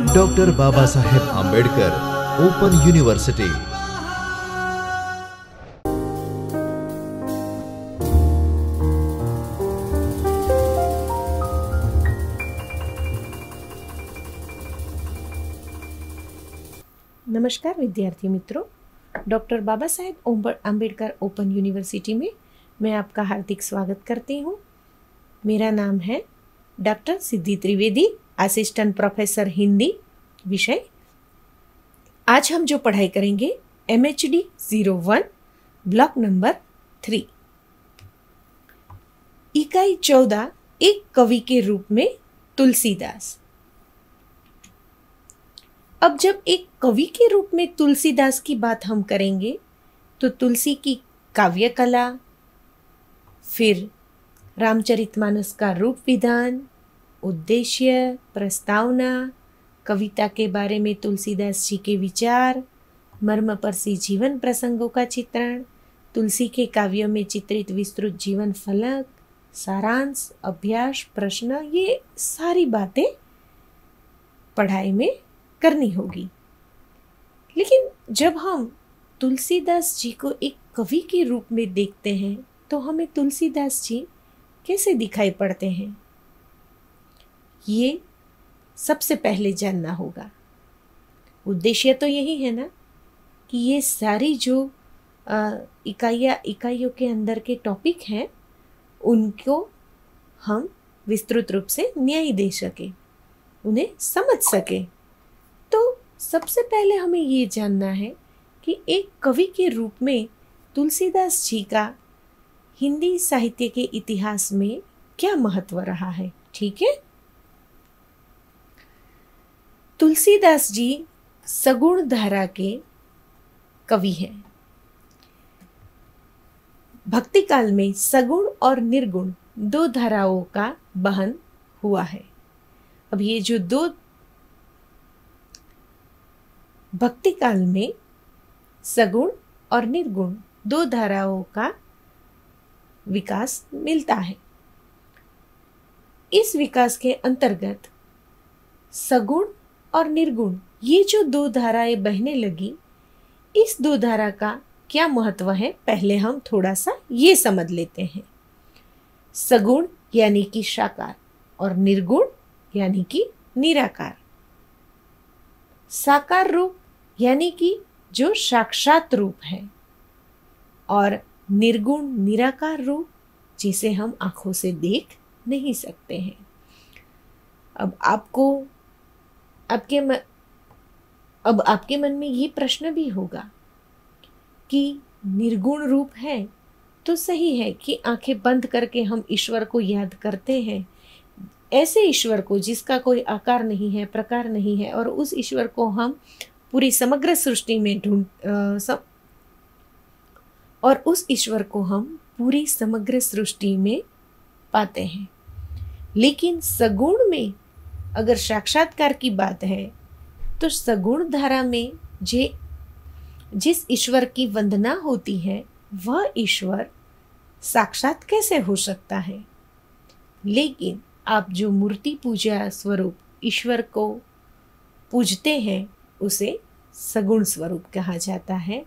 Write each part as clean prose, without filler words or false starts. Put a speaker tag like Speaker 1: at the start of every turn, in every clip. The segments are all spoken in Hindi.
Speaker 1: Doctor Baba Saheb Ambedkar open university.
Speaker 2: नमस्कार विद्यार्थी मित्रों, doctor Baba Saheb Ambedkar open university में मैं आपका हार्दिक स्वागत करती हूँ। मेरा नाम है डॉक्टर सिद्धि त्रिवेदी, असिस्टेंट प्रोफेसर हिंदी विषय। आज हम जो पढ़ाई करेंगे MHD 01 ब्लॉक नंबर 3, इकाई 14, एक कवि के रूप में तुलसीदास। अब जब एक कवि के रूप में तुलसीदास की बात हम करेंगे तो तुलसी की काव्य कला, फिर रामचरितमानस का रूप विधान, उद्देश्य, प्रस्तावना, कविता के बारे में तुलसीदास जी के विचार, मर्मस्पर्शी जीवन प्रसंगों का चित्रण, तुलसी के काव्यों में चित्रित विस्तृत जीवन फलक, सारांश, अभ्यास, प्रश्न, ये सारी बातें पढ़ाई में करनी होगी। लेकिन जब हम तुलसीदास जी को एक कवि के रूप में देखते हैं तो हमें तुलसीदास जी कैसे दिखाई पड़ते हैं, ये सबसे पहले जानना होगा। उद्देश्य तो यही है ना कि ये सारी जो इकाइयों के अंदर के टॉपिक हैं उनको हम विस्तृत रूप से न्याय दे सके, उन्हें समझ सके। तो सबसे पहले हमें ये जानना है कि एक कवि के रूप में तुलसीदास जी का हिंदी साहित्य के इतिहास में क्या महत्व रहा है। ठीक है, तुलसीदास जी सगुण धारा के कवि हैं। भक्ति काल में सगुण और निर्गुण दो धाराओं का वहन हुआ है। अब ये जो दो भक्ति काल में सगुण और निर्गुण दो धाराओं का विकास मिलता है। इस विकास के अंतर्गत सगुण और निर्गुण ये जो दो धाराएं बहने लगी, इस दो धारा का क्या महत्व है पहले हम थोड़ा सा ये समझ लेते हैं। सगुण यानी कि साकार और निर्गुण यानी कि निराकार। साकार रूप यानी कि जो साक्षात रूप है, और निर्गुण निराकार रूप जिसे हम आंखों से देख नहीं सकते हैं। अब आपके मन में ये प्रश्न भी होगा कि निर्गुण रूप है तो सही है कि आंखें बंद करके हम ईश्वर को याद करते हैं, ऐसे ईश्वर को जिसका कोई आकार नहीं है, प्रकार नहीं है, और उस ईश्वर को हम पूरी समग्र सृष्टि में उस ईश्वर को हम पूरी समग्र सृष्टि में पाते हैं। लेकिन सगुण में अगर साक्षात्कार की बात है तो सगुण धारा में जिस ईश्वर की वंदना होती है वह ईश्वर साक्षात कैसे हो सकता है। लेकिन आप जो मूर्ति पूजा स्वरूप ईश्वर को पूजते हैं उसे सगुण स्वरूप कहा जाता है।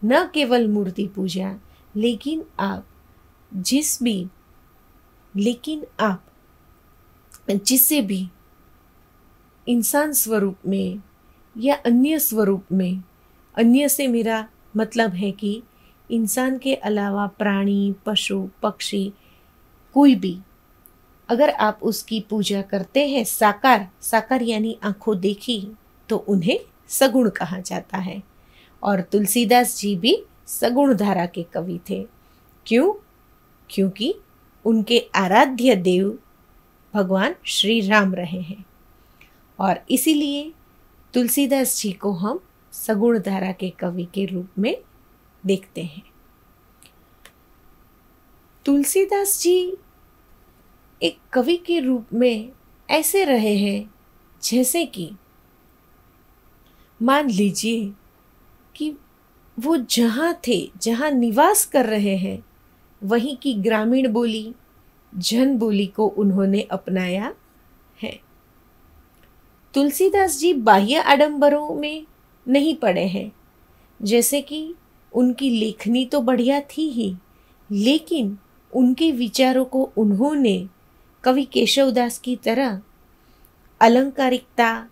Speaker 2: न केवल मूर्ति पूजा, लेकिन आप जिससे भी इंसान स्वरूप में या अन्य स्वरूप में, अन्य से मेरा मतलब है कि इंसान के अलावा प्राणी, पशु, पक्षी, कोई भी, अगर आप उसकी पूजा करते हैं साकार यानी आंखों देखी, तो उन्हें सगुण कहा जाता है। और तुलसीदास जी भी सगुण धारा के कवि थे। क्यों? क्योंकि उनके आराध्य देव भगवान श्री राम रहे हैं, और इसीलिए तुलसीदास जी को हम सगुण धारा के कवि के रूप में देखते हैं। तुलसीदास जी एक कवि के रूप में ऐसे रहे हैं जैसे कि मान लीजिए कि वो जहाँ निवास कर रहे हैं वहीं की ग्रामीण बोली, जन बोली को उन्होंने अपनाया है। तुलसीदास जी बाह्य आडंबरों में नहीं पड़े हैं, जैसे कि उनकी लेखनी तो बढ़िया थी ही, लेकिन उनके विचारों को उन्होंने कवि केशवदास की तरह अलंकारिकता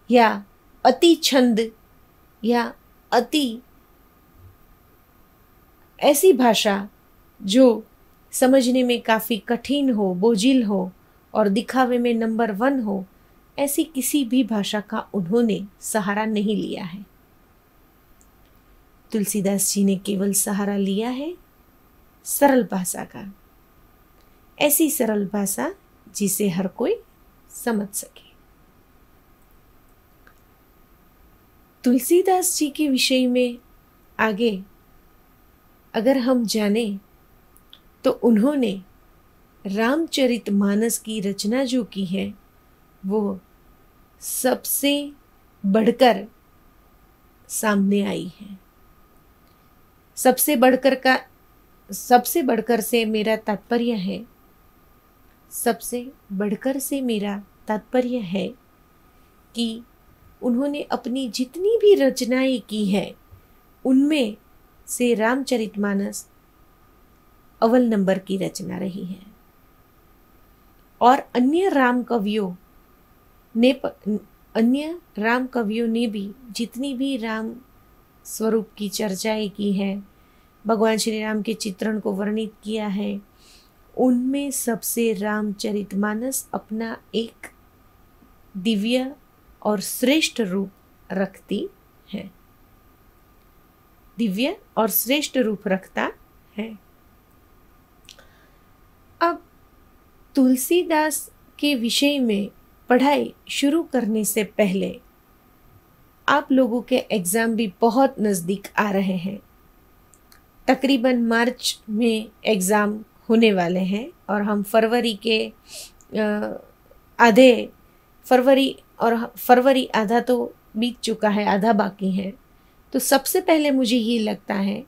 Speaker 2: या अति छंद या अति ऐसी भाषा जो समझने में काफ़ी कठिन हो, बोझिल हो और दिखावे में नंबर 1 हो, ऐसी किसी भी भाषा का उन्होंने सहारा नहीं लिया है। तुलसीदास जी ने केवल सहारा लिया है सरल भाषा का, ऐसी सरल भाषा जिसे हर कोई समझ सके। तुलसीदास जी के विषय में आगे अगर हम जाने तो उन्होंने रामचरितमानस की रचना जो की है वो सबसे बढ़कर सामने आई है। सबसे बढ़कर से मेरा तात्पर्य है, सबसे बढ़कर से मेरा तात्पर्य है कि उन्होंने अपनी जितनी भी रचनाएं की है उनमें से रामचरितमानस अव्वल नंबर की रचना रही है। और अन्य राम कवियों ने भी जितनी भी राम स्वरूप की चर्चाएं की है, भगवान श्री राम के चित्रण को वर्णित किया है, उनमें सबसे रामचरितमानस अपना एक दिव्य और श्रेष्ठ रूप रखती है, दिव्य और श्रेष्ठ रूप रखता है। अब तुलसीदास के विषय में पढ़ाई शुरू करने से पहले आप लोगों के एग्ज़ाम भी बहुत नज़दीक आ रहे हैं। तकरीबन मार्च में एग्ज़ाम होने वाले हैं और हम फरवरी आधा तो बीत चुका है, आधा बाकी है। तो सबसे पहले मुझे ये लगता है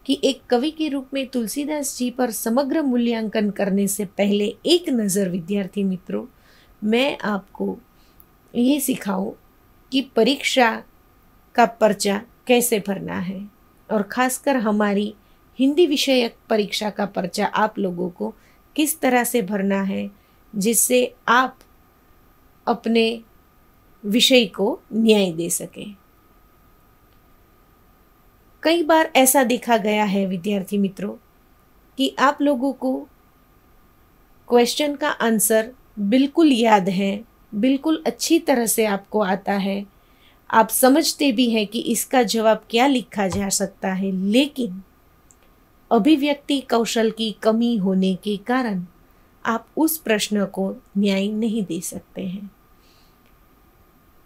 Speaker 2: कि एक कवि के रूप में तुलसीदास जी पर समग्र मूल्यांकन करने से पहले एक नज़र विद्यार्थी मित्रों, मैं आपको ये सिखाऊं कि परीक्षा का पर्चा कैसे भरना है और ख़ासकर हमारी हिंदी विषयक परीक्षा का पर्चा आप लोगों को किस तरह से भरना है जिससे आप अपने विषय को न्याय दे सकें। कई बार ऐसा देखा गया है विद्यार्थी मित्रों कि आप लोगों को क्वेश्चन का आंसर बिल्कुल याद है, बिल्कुल अच्छी तरह से आपको आता है, आप समझते भी हैं कि इसका जवाब क्या लिखा जा सकता है, लेकिन अभिव्यक्ति कौशल की कमी होने के कारण आप उस प्रश्न को न्याय नहीं दे सकते हैं।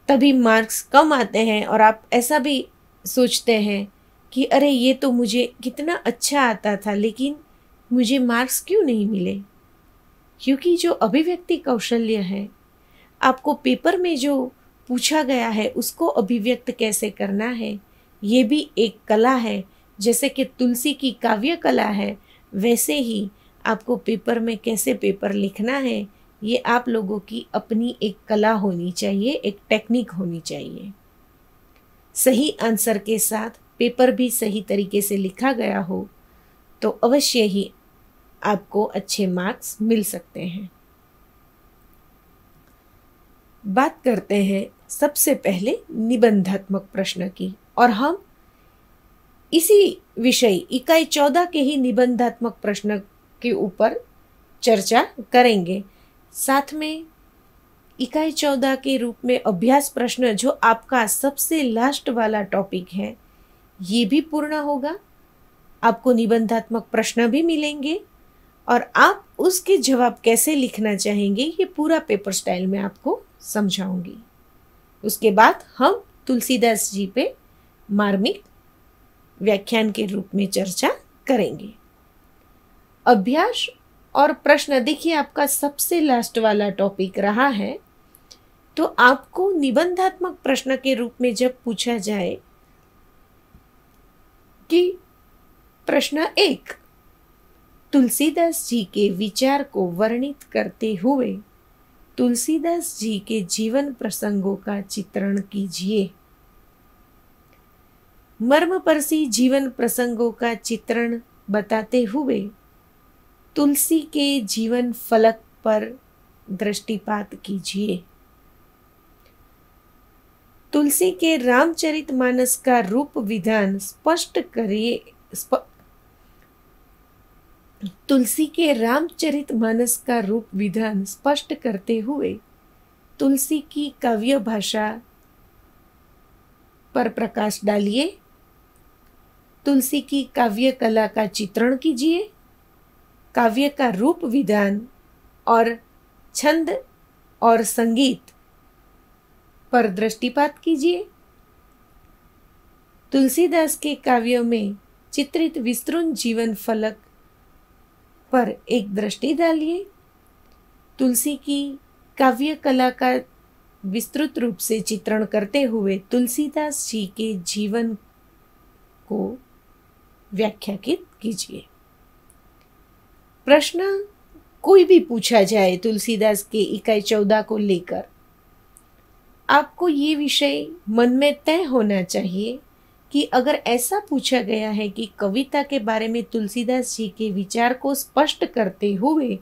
Speaker 2: तभी मार्क्स कम आते हैं और आप ऐसा भी सोचते हैं कि अरे ये तो मुझे कितना अच्छा आता था लेकिन मुझे मार्क्स क्यों नहीं मिले। क्योंकि जो अभिव्यक्ति कौशल्य है, आपको पेपर में जो पूछा गया है उसको अभिव्यक्त कैसे करना है, ये भी एक कला है। जैसे कि तुलसी की काव्य कला है, वैसे ही आपको पेपर में कैसे पेपर लिखना है, ये आप लोगों की अपनी एक कला होनी चाहिए, एक टेक्निक होनी चाहिए। सही आंसर के साथ पेपर भी सही तरीके से लिखा गया हो तो अवश्य ही आपको अच्छे मार्क्स मिल सकते हैं। बात करते हैं सबसे पहले निबंधात्मक प्रश्न की, और हम इसी विषय इकाई 14 के ही निबंधात्मक प्रश्न के ऊपर चर्चा करेंगे। साथ में इकाई 14 के रूप में अभ्यास प्रश्न जो आपका सबसे लास्ट वाला टॉपिक है, ये भी पूर्ण होगा। आपको निबंधात्मक प्रश्न भी मिलेंगे और आप उसके जवाब कैसे लिखना चाहेंगे ये पूरा पेपर स्टाइल में आपको समझाऊंगी। उसके बाद हम तुलसीदास जी पे मार्मिक व्याख्यान के रूप में चर्चा करेंगे। अभ्यास और प्रश्न देखिए आपका सबसे लास्ट वाला टॉपिक रहा है, तो आपको निबंधात्मक प्रश्न के रूप में जब पूछा जाए कि प्रश्न 1, तुलसीदास जी के विचार को वर्णित करते हुए तुलसीदास जी के जीवन प्रसंगों का चित्रण कीजिए। मर्मपर्शी जीवन प्रसंगों का चित्रण बताते हुए तुलसी के जीवन फलक पर दृष्टिपात कीजिए। तुलसी के रामचरितमानस का रूप विधान स्पष्ट करिए। तुलसी के रामचरितमानस का रूप विधान स्पष्ट करते हुए तुलसी की काव्य भाषा पर प्रकाश डालिए। तुलसी की काव्य कला का चित्रण कीजिए। काव्य का रूप विधान और छंद और संगीत पर दृष्टिपात कीजिए। तुलसीदास के काव्यों में चित्रित विस्तृत जीवन फलक पर एक दृष्टि डालिए। तुलसी की काव्य कला का विस्तृत रूप से चित्रण करते हुए तुलसीदास जी के जीवन को व्याख्यायित कीजिए। प्रश्न कोई भी पूछा जाए तुलसीदास के इकाई 14 को लेकर, आपको ये विषय मन में तय होना चाहिए कि अगर ऐसा पूछा गया है कि कविता के बारे में तुलसीदास जी के विचार को स्पष्ट करते हुए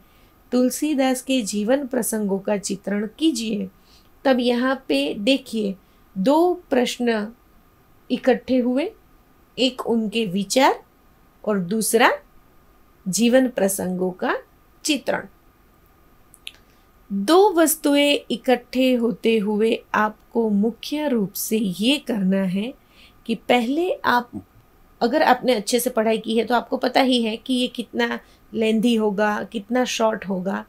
Speaker 2: तुलसीदास के जीवन प्रसंगों का चित्रण कीजिए, तब यहाँ पे देखिए 2 प्रश्न इकट्ठे हुए, एक उनके विचार और दूसरा जीवन प्रसंगों का चित्रण। 2 वस्तुएं इकट्ठे होते हुए आपको मुख्य रूप से ये करना है कि पहले आप, अगर आपने अच्छे से पढ़ाई की है तो आपको पता ही है कि ये कितना लेंथी होगा, कितना शॉर्ट होगा।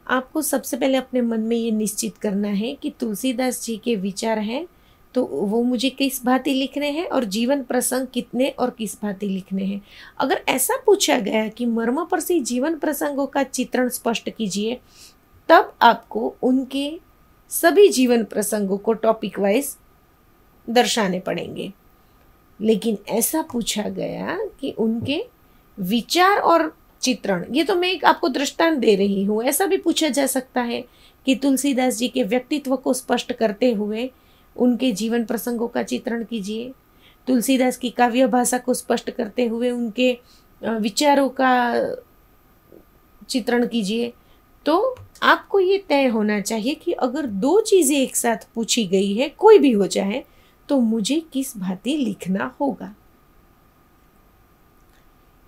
Speaker 2: आपको सबसे पहले अपने मन में ये निश्चित करना है कि तुलसीदास जी के विचार हैं तो वो मुझे किस भांति लिखने हैं और जीवन प्रसंग कितने और किस भांति लिखने हैं। अगर ऐसा पूछा गया कि मर्मपर्शी जीवन प्रसंगों का चित्रण स्पष्ट कीजिए, तब आपको उनके सभी जीवन प्रसंगों को टॉपिक वाइज दर्शाने पड़ेंगे। लेकिन ऐसा पूछा गया कि उनके विचार और चित्रण, ये तो मैं एक आपको दृष्टांत दे रही हूँ, ऐसा भी पूछा जा सकता है कि तुलसीदास जी के व्यक्तित्व को स्पष्ट करते हुए उनके जीवन प्रसंगों का चित्रण कीजिए। तुलसीदास की काव्य भाषा को स्पष्ट करते हुए उनके विचारों का चित्रण कीजिए। तो आपको ये तय होना चाहिए कि अगर 2 चीज़ें एक साथ पूछी गई है, कोई भी हो जाए, तो मुझे किस भांति लिखना होगा।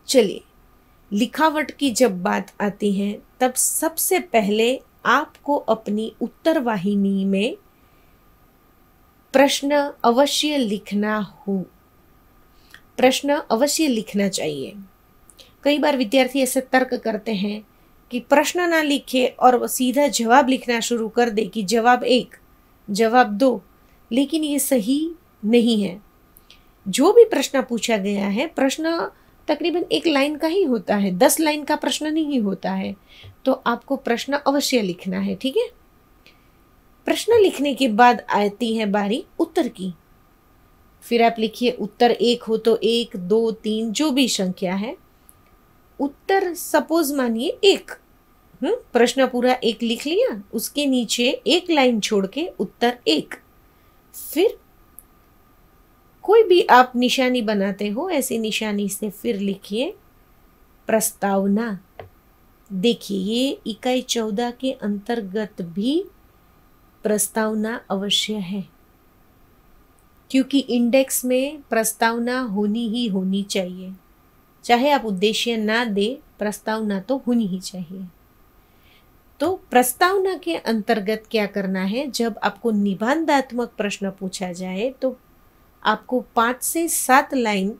Speaker 2: चलिए, लिखावट की जब बात आती है तब सबसे पहले आपको अपनी उत्तर वाहिनी में प्रश्न अवश्य लिखना चाहिए। कई बार विद्यार्थी ऐसे तर्क करते हैं कि प्रश्न ना लिखे और सीधा जवाब लिखना शुरू कर दे कि जवाब 1, जवाब 2, लेकिन ये सही नहीं है। जो भी प्रश्न पूछा गया है, प्रश्न तकरीबन 1 लाइन का ही होता है, 10 लाइन का प्रश्न नहीं होता है, तो आपको प्रश्न अवश्य लिखना है। ठीक है, प्रश्न लिखने के बाद आती है बारी उत्तर की। फिर आप लिखिए, उत्तर 1 हो तो 1, 2, 3 जो भी संख्या है। उत्तर सपोज मानिए 1, प्रश्न पूरा 1 लिख लिया, उसके नीचे 1 लाइन छोड़ के उत्तर 1। फिर कोई भी आप निशानी बनाते हो, ऐसी निशानी से फिर लिखिए प्रस्तावना। देखिए, ये इकाई 14 के अंतर्गत भी प्रस्तावना अवश्य है, क्योंकि इंडेक्स में प्रस्तावना होनी ही होनी चाहिए। चाहे आप उद्देश्य ना दे, प्रस्तावना तो होनी ही चाहिए। तो प्रस्तावना के अंतर्गत क्या करना है, जब आपको निबंधात्मक प्रश्न पूछा जाए तो आपको 5 से 7 लाइन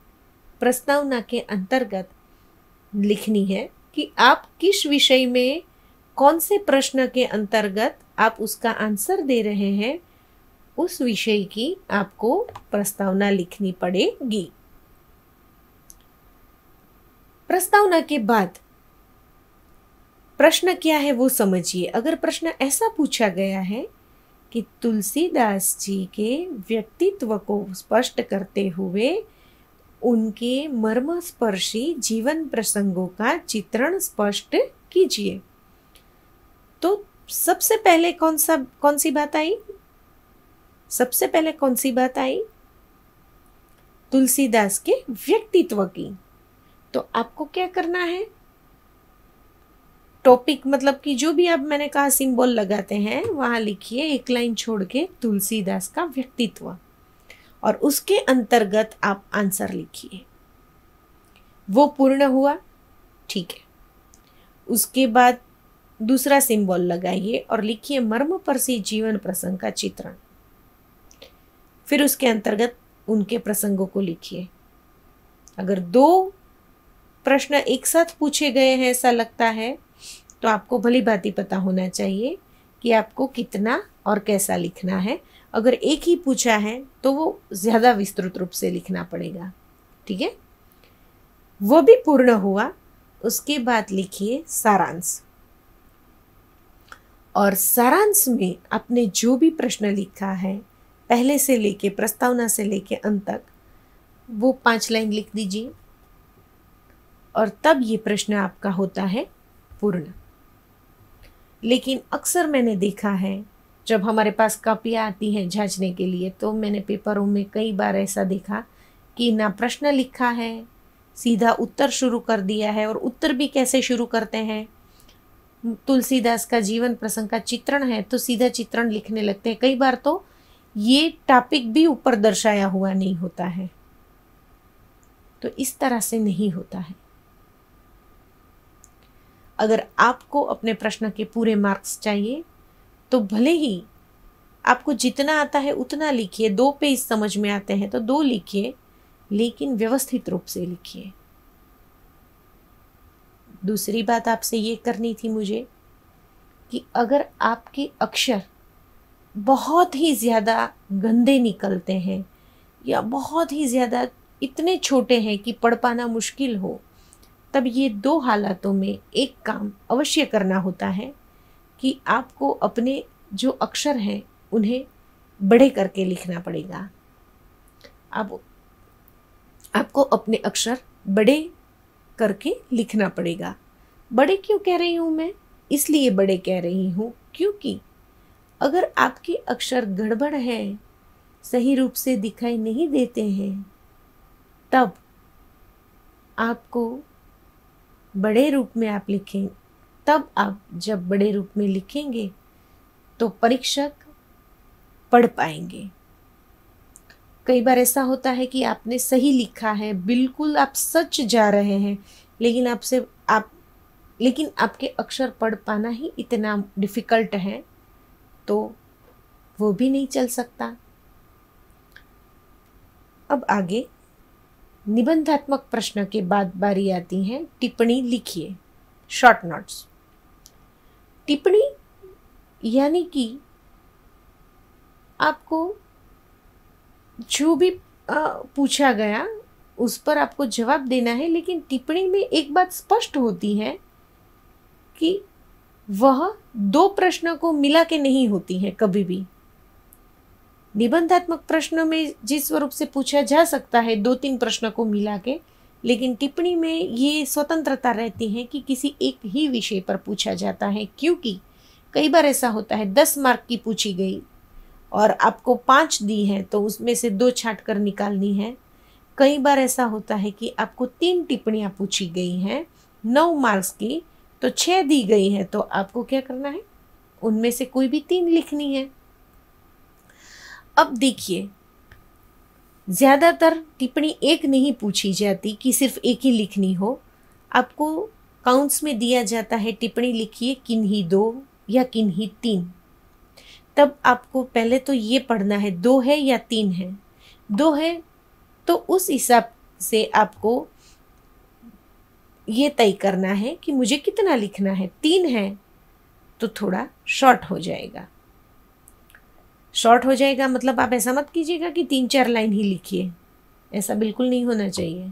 Speaker 2: प्रस्तावना के अंतर्गत लिखनी है कि आप किस विषय में, कौन से प्रश्न के अंतर्गत आप उसका आंसर दे रहे हैं, उस विषय की आपको प्रस्तावना लिखनी पड़ेगी। प्रस्तावना के बाद प्रश्न क्या है वो समझिए। अगर प्रश्न ऐसा पूछा गया है कि तुलसीदास जी के व्यक्तित्व को स्पष्ट करते हुए उनके मर्मस्पर्शी जीवन प्रसंगों का चित्रण स्पष्ट कीजिए, तो सबसे पहले कौन सी बात आई? सबसे पहले कौन सी बात आई? तुलसीदास के व्यक्तित्व की। तो आपको क्या करना है? टॉपिक मतलब कि जो भी आप मैंने कहा सिंबल लगाते हैं वहां लिखिए एक लाइन छोड़ के तुलसीदास का व्यक्तित्व, और उसके अंतर्गत आप आंसर लिखिए। वो पूर्ण हुआ, ठीक है। उसके बाद दूसरा सिंबल लगाइए और लिखिए मर्मस्पर्शी जीवन प्रसंग का चित्रण। फिर उसके अंतर्गत उनके प्रसंगों को लिखिए। अगर 2 प्रश्न एक साथ पूछे गए हैं ऐसा लगता है तो आपको भली भांति पता होना चाहिए कि आपको कितना और कैसा लिखना है। अगर एक ही पूछा है तो वो ज्यादा विस्तृत रूप से लिखना पड़ेगा, ठीक है। वो भी पूर्ण हुआ। उसके बाद लिखिए सारांश, और सारांश में आपने जो भी प्रश्न लिखा है पहले से लेके प्रस्तावना से लेके अंत तक, वो 5 लाइन लिख दीजिए, और तब ये प्रश्न आपका होता है पूर्ण। लेकिन अक्सर मैंने देखा है जब हमारे पास कॉपियाँ आती हैं जांचने के लिए, तो मैंने पेपरों में कई बार ऐसा देखा कि ना प्रश्न लिखा है, सीधा उत्तर शुरू कर दिया है। और उत्तर भी कैसे शुरू करते हैं? तुलसीदास का जीवन प्रसंग का चित्रण है तो सीधा चित्रण लिखने लगते हैं। कई बार तो ये टॉपिक भी ऊपर दर्शाया हुआ नहीं होता है। तो इस तरह से नहीं होता है। अगर आपको अपने प्रश्न के पूरे मार्क्स चाहिए तो भले ही आपको जितना आता है उतना लिखिए। 2 पेज समझ में आते हैं तो 2 लिखिए, लेकिन व्यवस्थित रूप से लिखिए। दूसरी बात आपसे ये करनी थी मुझे कि अगर आपके अक्षर बहुत ही ज़्यादा गंदे निकलते हैं या बहुत ही ज़्यादा इतने छोटे हैं कि पढ़ पाना मुश्किल हो, तब ये 2 हालातों में एक काम अवश्य करना होता है कि आपको अपने जो अक्षर हैं उन्हें बड़े करके लिखना पड़ेगा। आपको अपने अक्षर बड़े करके लिखना पड़ेगा। बड़े क्यों कह रही हूँ मैं? इसलिए बड़े कह रही हूँ क्योंकि अगर आपके अक्षर गड़बड़ हैं, सही रूप से दिखाई नहीं देते हैं, तब आपको बड़े रूप में आप लिखें। तब आप जब बड़े रूप में लिखेंगे तो परीक्षक पढ़ पाएंगे। कई बार ऐसा होता है कि आपने सही लिखा है, बिल्कुल आप सच जा रहे हैं, लेकिन आपके अक्षर पढ़ पाना ही इतना डिफिकल्ट है, तो वो भी नहीं चल सकता। अब आगे निबंधात्मक प्रश्न के बाद बारी आती है टिप्पणी लिखिए, शॉर्ट नोट्स। टिप्पणी यानी कि आपको जो भी पूछा गया उस पर आपको जवाब देना है, लेकिन टिप्पणी में एक बात स्पष्ट होती है कि वह 2 प्रश्नों को मिला के नहीं होती है कभी भी। निबंधात्मक प्रश्न में जिस स्वरूप से पूछा जा सकता है 2-3 प्रश्न को मिला के, लेकिन टिप्पणी में ये स्वतंत्रता रहती है कि किसी एक ही विषय पर पूछा जाता है। क्योंकि कई बार ऐसा होता है 10 मार्क की पूछी गई और आपको 5 दी है तो उसमें से 2 छांट कर निकालनी है। कई बार ऐसा होता है कि आपको 3 टिप्पणियाँ पूछी गई हैं 9 मार्क्स की, तो 6 दी गई है, तो आपको क्या करना है? उनमें से कोई भी 3 लिखनी है। अब देखिए, ज़्यादातर टिप्पणी एक नहीं पूछी जाती कि सिर्फ एक ही लिखनी हो। आपको काउंट्स में दिया जाता है टिप्पणी लिखिए किन्ही 2 या किन्ही 3। तब आपको पहले तो ये पढ़ना है 2 है या 3 है। 2 है तो उस हिसाब से आपको ये तय करना है कि मुझे कितना लिखना है। 3 है तो थोड़ा शॉर्ट हो जाएगा। शॉर्ट हो जाएगा मतलब आप ऐसा मत कीजिएगा कि 3-4 लाइन ही लिखिए, ऐसा बिल्कुल नहीं होना चाहिए।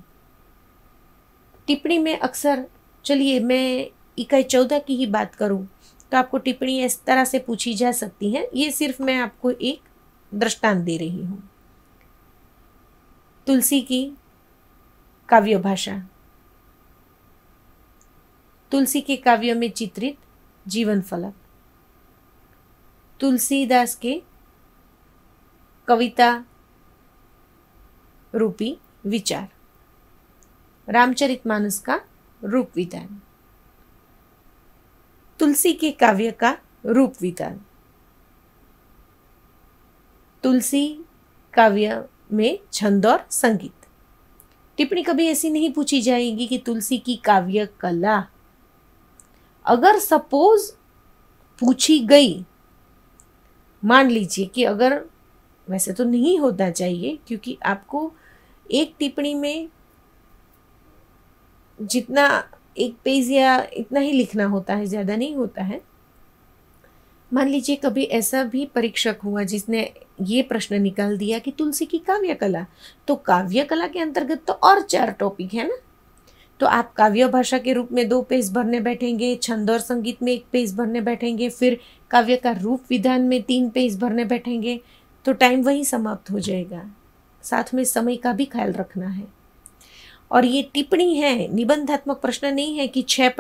Speaker 2: टिप्पणी में अक्सर, चलिए मैं इकाई 14 की ही बात करूं तो आपको टिप्पणी इस तरह से पूछी जा सकती है। ये सिर्फ मैं आपको एक दृष्टांत दे रही हूं। तुलसी की काव्य भाषा, तुलसी के काव्य में चित्रित जीवन फलक, तुलसीदास के कविता रूपी विचार, रामचरितमानस का रूप विधान, तुलसी के काव्य का रूप विधान। तुलसी काव्य में छंद और संगीत। टिप्पणी कभी ऐसी नहीं पूछी जाएगी कि तुलसी की काव्य कला। अगर सपोज पूछी गई, मान लीजिए कि अगर, वैसे तो नहीं होना चाहिए क्योंकि आपको एक टिप्पणी में जितना एक पेज या इतना ही लिखना होता है, ज़्यादा नहीं होता है। मान लीजिए कभी ऐसा भी परीक्षक हुआ जिसने ये प्रश्न निकाल दिया कि तुलसी की काव्य कला, तो काव्य कला के अंतर्गत तो और 4 टॉपिक है ना। तो आप काव्य भाषा के रूप में 2 पेज भरने बैठेंगे, छंद और संगीत में 1 पेज भरने बैठेंगे, फिर काव्य का रूप विधान में 3 पेज भरने बैठेंगे, तो टाइम वहीं समाप्त हो जाएगा। साथ में समय का भी ख्याल रखना है। और ये टिप्पणी है, निबंधात्मक प्रश्न नहीं है कि 6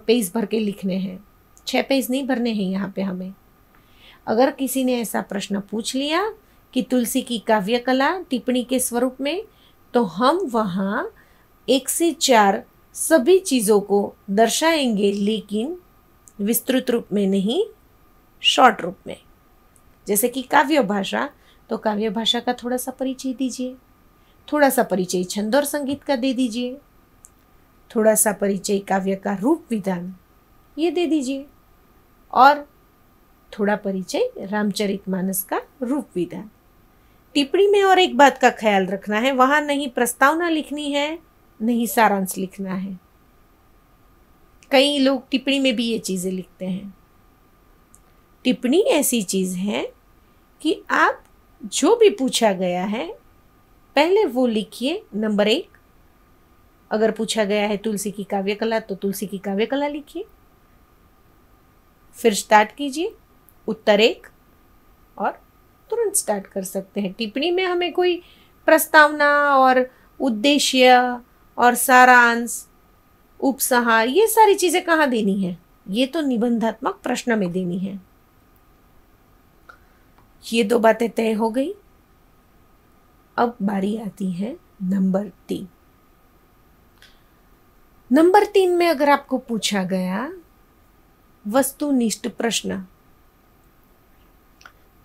Speaker 2: पेज भर के लिखने हैं, 6 पेज नहीं भरने हैं यहाँ पे हमें। अगर किसी ने ऐसा प्रश्न पूछ लिया कि तुलसी की काव्य कला टिप्पणी के स्वरूप में, तो हम वहाँ 1 से 4 सभी चीज़ों को दर्शाएंगे, लेकिन विस्तृत रूप में नहीं, शॉर्ट रूप में। जैसे कि काव्य भाषा, तो काव्य भाषा का थोड़ा सा परिचय दीजिए, थोड़ा सा परिचय छंद और संगीत का दे दीजिए, थोड़ा सा परिचय काव्य का रूप विधान ये दे दीजिए, और थोड़ा परिचय रामचरितमानस का रूप विधान। टिप्पणी में और एक बात का ख्याल रखना है, वहां नहीं प्रस्तावना लिखनी है, नहीं सारांश लिखना है। कई लोग टिप्पणी में भी ये चीजें लिखते हैं। टिप्पणी ऐसी चीज है कि आप जो भी पूछा गया है पहले वो लिखिए। नंबर 1, अगर पूछा गया है तुलसी की काव्य कला, तो तुलसी की काव्य कला लिखिए, फिर स्टार्ट कीजिए उत्तर 1 और तुरंत स्टार्ट कर सकते हैं। टिप्पणी में हमें कोई प्रस्तावना और उद्देश्य और सारांश, उपसंहार, ये सारी चीजें कहाँ देनी है? ये तो निबंधात्मक प्रश्न में देनी है। ये 2 बातें तय हो गई। अब बारी आती है नंबर 3। नंबर 3 में अगर आपको पूछा गया वस्तुनिष्ठ प्रश्न,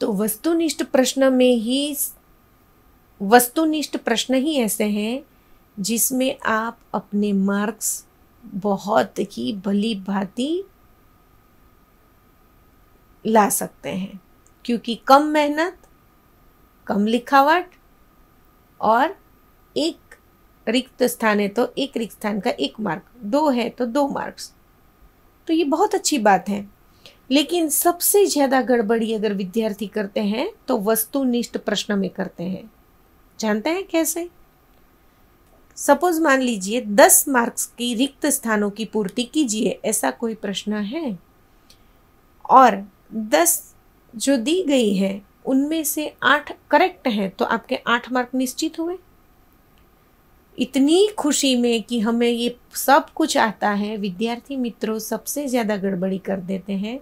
Speaker 2: तो वस्तुनिष्ठ प्रश्न ही ऐसे हैं जिसमें आप अपने मार्क्स बहुत ही भली भांति ला सकते हैं, क्योंकि कम मेहनत, कम लिखावट और 1 रिक्त स्थान है तो 1 रिक्त स्थान का 1 मार्क, 2 है तो 2 मार्क्स, तो ये बहुत अच्छी बात है। लेकिन सबसे ज्यादा गड़बड़ी अगर विद्यार्थी करते हैं तो वस्तुनिष्ठ प्रश्न में करते हैं। जानते हैं कैसे? सपोज मान लीजिए 10 मार्क्स की रिक्त स्थानों की पूर्ति कीजिए, ऐसा कोई प्रश्न है, और 10 जो दी गई है उनमें से 8 करेक्ट हैं, तो आपके 8 मार्क निश्चित हुए। इतनी खुशी में कि हमें ये सब कुछ आता है, विद्यार्थी मित्रों सबसे ज़्यादा गड़बड़ी कर देते हैं।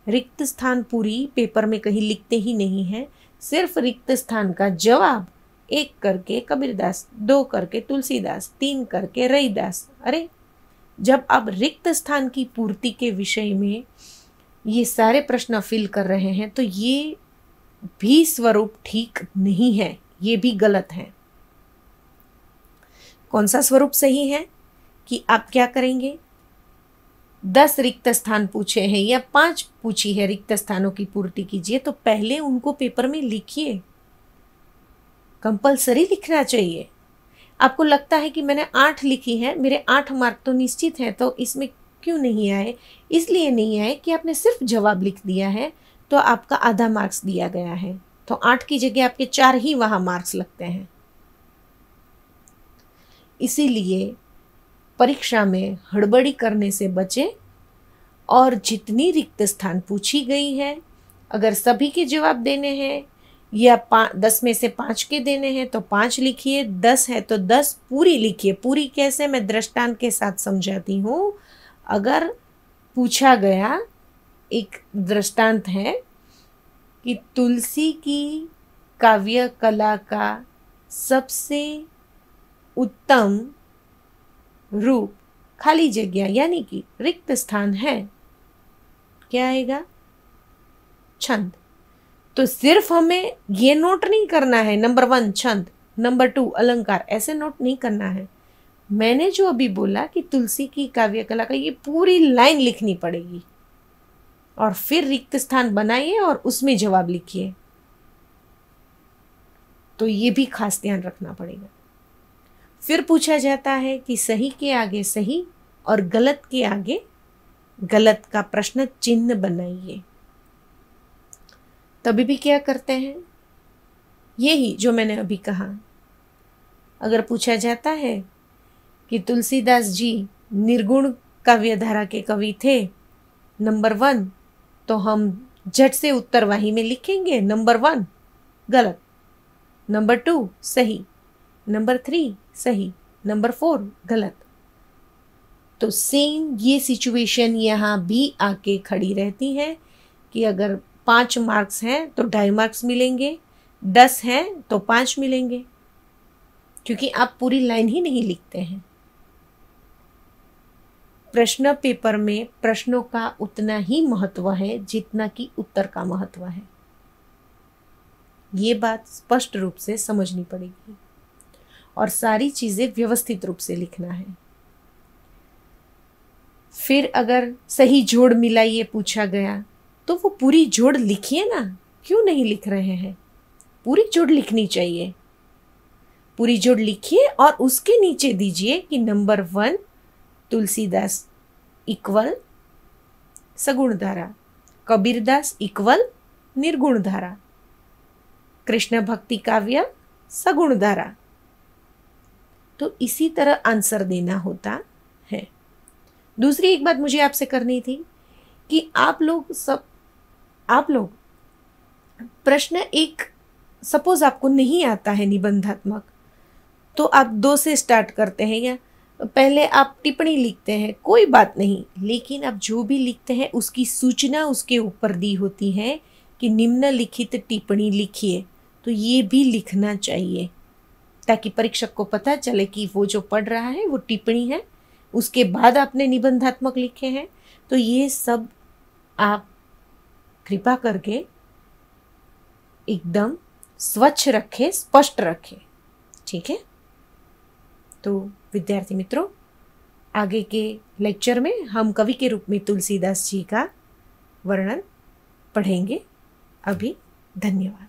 Speaker 2: रिक्त स्थान पूरी पेपर में कहीं लिखते ही नहीं है, सिर्फ रिक्त स्थान का जवाब 1 करके कबीरदास, 2 करके तुलसीदास, 3 करके रैदास। अरे जब आप रिक्त स्थान की पूर्ति के विषय में ये सारे प्रश्न फिल कर रहे हैं तो ये भी स्वरूप ठीक नहीं है, ये भी गलत है। कौन सा स्वरूप सही है कि आप क्या करेंगे? 10 रिक्त स्थान पूछे हैं या 5 पूछी है रिक्त स्थानों की पूर्ति कीजिए, तो पहले उनको पेपर में लिखिए, कंपलसरी लिखना चाहिए। आपको लगता है कि मैंने 8 लिखी है, मेरे 8 मार्क तो निश्चित है, तो इसमें क्यों नहीं आए? इसलिए नहीं आए कि आपने सिर्फ जवाब लिख दिया है तो आपका आधा मार्क्स दिया गया है, तो 8 की जगह आपके 4 ही वहां मार्क्स लगते हैं। इसीलिए परीक्षा में हड़बड़ी करने से बचें और जितनी रिक्त स्थान पूछी गई है, अगर सभी के जवाब देने हैं या 10 में से 5 के देने हैं तो 5 लिखिए, 10 है तो 10 पूरी लिखिए। पूरी कैसे, मैं दृष्टांत के साथ समझाती हूँ। अगर पूछा गया, एक दृष्टांत है कि तुलसी की काव्य कला का सबसे उत्तम रूप खाली जगह यानी कि रिक्त स्थान है। क्या आएगा? छंद। तो सिर्फ हमें ये नोट नहीं करना है नंबर 1 छंद, नंबर 2 अलंकार, ऐसे नोट नहीं करना है। मैंने जो अभी बोला कि तुलसी की काव्य कला का ये पूरी लाइन लिखनी पड़ेगी और फिर रिक्त स्थान बनाइए और उसमें जवाब लिखिए। तो ये भी खास ध्यान रखना पड़ेगा। फिर पूछा जाता है कि सही के आगे सही और गलत के आगे गलत का प्रश्न चिन्ह बनाइए। तभी भी क्या करते हैं? यही जो मैंने अभी कहा। अगर पूछा जाता है कि तुलसीदास जी निर्गुण काव्यधारा के कवि थे, नंबर 1, तो हम झट से उत्तरवाही में लिखेंगे नंबर 1 गलत, नंबर 2 सही, नंबर 3 सही, नंबर 4 गलत। तो सेम ये सिचुएशन यहाँ भी आके खड़ी रहती है कि अगर 5 मार्क्स हैं तो 2.5 मार्क्स मिलेंगे, 10 हैं तो 5 मिलेंगे, क्योंकि आप पूरी लाइन ही नहीं लिखते हैं। प्रश्न पेपर में प्रश्नों का उतना ही महत्व है जितना कि उत्तर का महत्व है। ये बात स्पष्ट रूप से समझनी पड़ेगी और सारी चीजें व्यवस्थित रूप से लिखना है। फिर अगर सही जोड़ मिलाइए पूछा गया तो वो पूरी जोड़ लिखिए ना, क्यों नहीं लिख रहे हैं? पूरी जोड़ लिखनी चाहिए। पूरी जोड़ लिखिए और उसके नीचे दीजिए कि नंबर 1 तुलसीदास इक्वल सगुण धारा, कबीरदास इक्वल निर्गुण धारा, कृष्ण भक्ति काव्य सगुण धारा। तो इसी तरह आंसर देना होता है। दूसरी एक बात मुझे आपसे करनी थी कि आप लोग प्रश्न एक, सपोज आपको नहीं आता है निबंधात्मक, तो आप 2 से स्टार्ट करते हैं या पहले आप टिप्पणी लिखते हैं, कोई बात नहीं, लेकिन आप जो भी लिखते हैं उसकी सूचना उसके ऊपर दी होती है कि निम्नलिखित टिप्पणी लिखिए। तो ये भी लिखना चाहिए ताकि परीक्षक को पता चले कि वो जो पढ़ रहा है वो टिप्पणी है, उसके बाद आपने निबंधात्मक लिखे हैं। तो ये सब आप कृपा करके एकदम स्वच्छ रखें, स्पष्ट रखें, ठीक है? तो विद्यार्थी मित्रों, आगे के लेक्चर में हम कवि के रूप में तुलसीदास जी का वर्णन पढ़ेंगे। अभी धन्यवाद।